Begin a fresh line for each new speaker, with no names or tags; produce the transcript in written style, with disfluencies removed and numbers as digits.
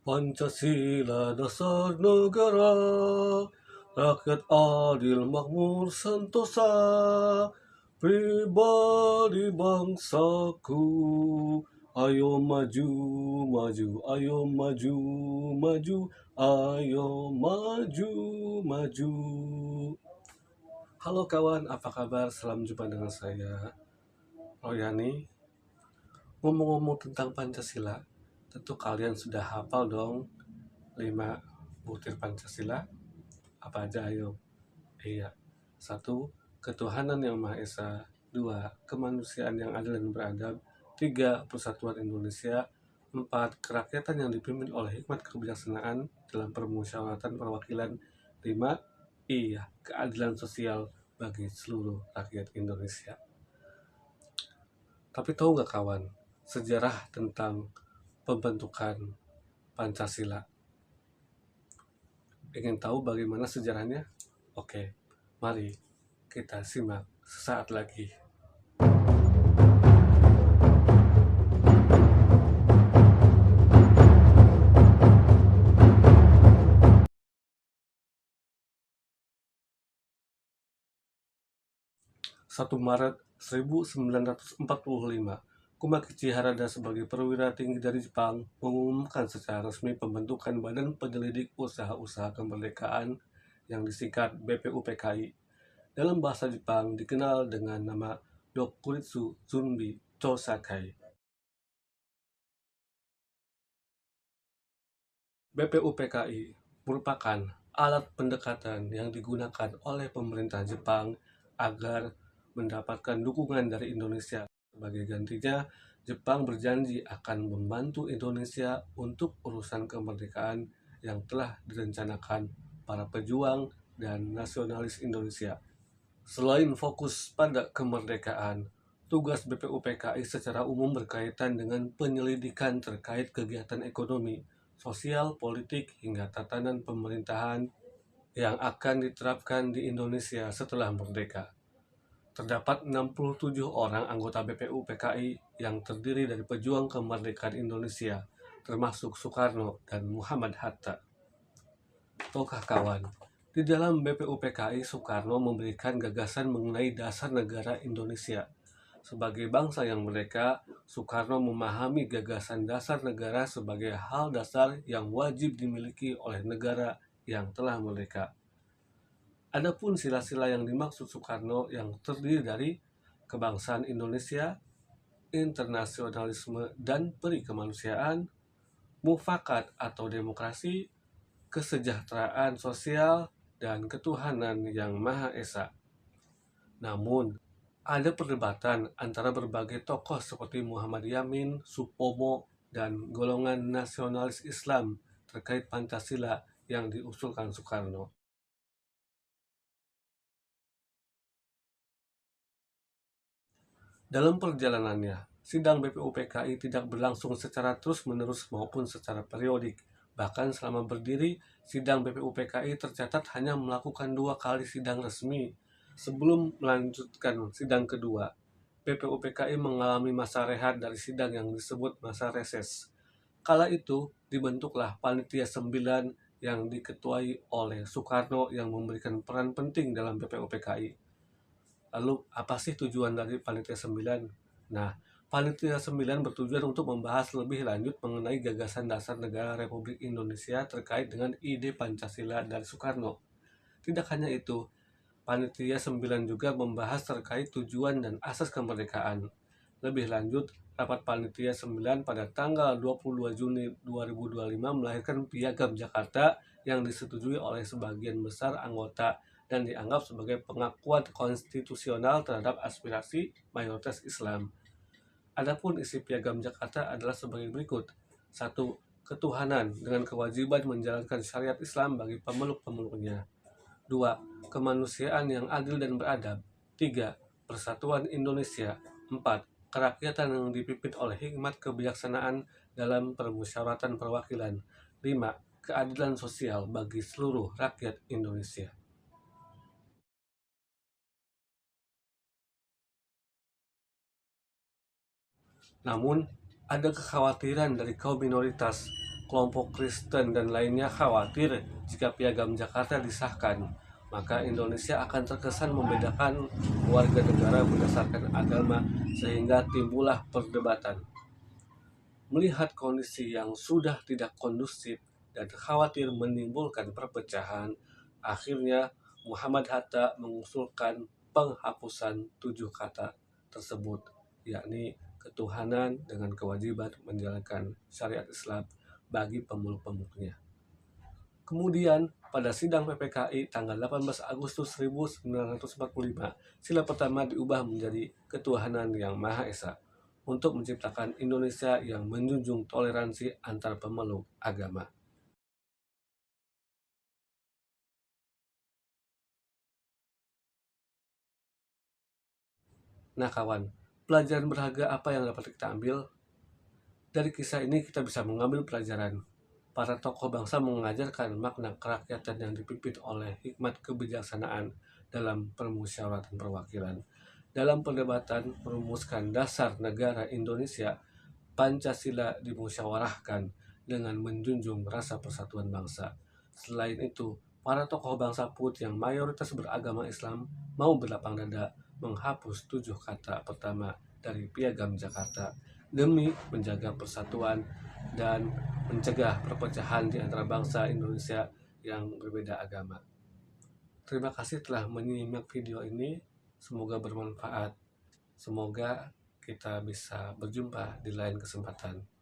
Pancasila dasar negara, rakyat adil makmur sentosa, pribadi bangsaku. Ayo maju, maju, ayo maju, maju, ayo maju, maju. Halo kawan, apa kabar? Salam jumpa dengan saya, Royani. Ngomong-ngomong tentang Pancasila, tentu kalian sudah hafal dong 5 butir Pancasila. Apa aja ayo? Iya. 1. Ketuhanan yang Maha Esa. 2. Kemanusiaan yang adil dan beradab. 3. Persatuan Indonesia. 4. Kerakyatan yang dipimpin oleh hikmat kebijaksanaan dalam permusyawaratan perwakilan. 5. Iya, keadilan sosial bagi seluruh rakyat Indonesia. Tapi tahu nggak kawan, sejarah tentang pembentukan Pancasila? Ingin tahu bagaimana sejarahnya? Oke, mari kita simak sesaat lagi. Maret 1945, Kumakichi Harada sebagai perwira tinggi dari Jepang mengumumkan secara resmi pembentukan Badan Penyelidik Usaha-Usaha Kemerdekaan yang disingkat BPUPKI. Dalam bahasa Jepang dikenal dengan nama Dokuritsu Zunbi Chosakai. BPUPKI merupakan alat pendekatan yang digunakan oleh pemerintah Jepang agar mendapatkan dukungan dari Indonesia. Sebagai gantinya, Jepang berjanji akan membantu Indonesia untuk urusan kemerdekaan yang telah direncanakan para pejuang dan nasionalis Indonesia. Selain fokus pada kemerdekaan, tugas BPUPKI secara umum berkaitan dengan penyelidikan terkait kegiatan ekonomi, sosial, politik, hingga tatanan pemerintahan yang akan diterapkan di Indonesia setelah merdeka. Terdapat 67 orang anggota BPUPKI yang terdiri dari pejuang kemerdekaan Indonesia, termasuk Soekarno dan Muhammad Hatta. Tahukah kawan, di dalam BPUPKI Soekarno memberikan gagasan mengenai dasar negara Indonesia. Sebagai bangsa yang merdeka, Soekarno memahami gagasan dasar negara sebagai hal dasar yang wajib dimiliki oleh negara yang telah merdeka. Adapun sila-sila yang dimaksud Soekarno yang terdiri dari kebangsaan Indonesia, internasionalisme dan peri kemanusiaan, mufakat atau demokrasi, kesejahteraan sosial, dan ketuhanan yang Maha Esa. Namun, ada perdebatan antara berbagai tokoh seperti Muhammad Yamin, Supomo, dan golongan nasionalis Islam terkait Pancasila yang diusulkan Soekarno. Dalam perjalanannya, sidang BPUPKI tidak berlangsung secara terus-menerus maupun secara periodik. Bahkan selama berdiri, sidang BPUPKI tercatat hanya melakukan 2 kali sidang resmi. Sebelum melanjutkan sidang kedua, BPUPKI mengalami masa rehat dari sidang yang disebut masa reses. Kala itu, dibentuklah Panitia 9 yang diketuai oleh Soekarno yang memberikan peran penting dalam BPUPKI. Lalu, apa sih tujuan dari Panitia 9? Nah, Panitia 9 bertujuan untuk membahas lebih lanjut mengenai gagasan dasar negara Republik Indonesia terkait dengan ide Pancasila dari Soekarno. Tidak hanya itu, Panitia 9 juga membahas terkait tujuan dan asas kemerdekaan. Lebih lanjut, rapat Panitia 9 pada tanggal 22 Juni 2025 melahirkan Piagam Jakarta yang disetujui oleh sebagian besar anggota dan dianggap sebagai pengakuan konstitusional terhadap aspirasi mayoritas Islam. Adapun isi Piagam Jakarta adalah sebagai berikut. 1. Ketuhanan dengan kewajiban menjalankan syariat Islam bagi pemeluk-pemeluknya. 2. Kemanusiaan yang adil dan beradab. 3. Persatuan Indonesia. 4. Kerakyatan yang dipimpin oleh hikmat kebijaksanaan dalam permusyawaratan perwakilan. 5. Keadilan sosial bagi seluruh rakyat Indonesia. Namun, ada kekhawatiran dari kaum minoritas kelompok Kristen dan lainnya khawatir jika Piagam Jakarta disahkan, maka Indonesia akan terkesan membedakan warga negara berdasarkan agama sehingga timbullah perdebatan. Melihat kondisi yang sudah tidak kondusif dan khawatir menimbulkan perpecahan, akhirnya Muhammad Hatta mengusulkan penghapusan 7 kata tersebut, yakni ketuhanan dengan kewajiban menjalankan syariat Islam bagi pemeluk-pemeluknya. Kemudian, pada sidang PPKI tanggal 18 Agustus 1945, sila pertama diubah menjadi ketuhanan yang Maha Esa untuk menciptakan Indonesia yang menjunjung toleransi antar pemeluk agama. Nah kawan, pelajaran berharga apa yang dapat kita ambil? Dari kisah ini kita bisa mengambil pelajaran. Para tokoh bangsa mengajarkan makna kerakyatan yang dipimpin oleh hikmat kebijaksanaan dalam permusyawaratan perwakilan. Dalam perdebatan merumuskan dasar negara Indonesia, Pancasila dimusyawarahkan dengan menjunjung rasa persatuan bangsa. Selain itu, para tokoh bangsa PUT yang mayoritas beragama Islam mau berlapang dada menghapus 7 kata pertama dari Piagam Jakarta demi menjaga persatuan dan mencegah perpecahan di antara bangsa Indonesia yang berbeda agama. Terima kasih telah menyimak video ini. Semoga bermanfaat. Semoga kita bisa berjumpa di lain kesempatan.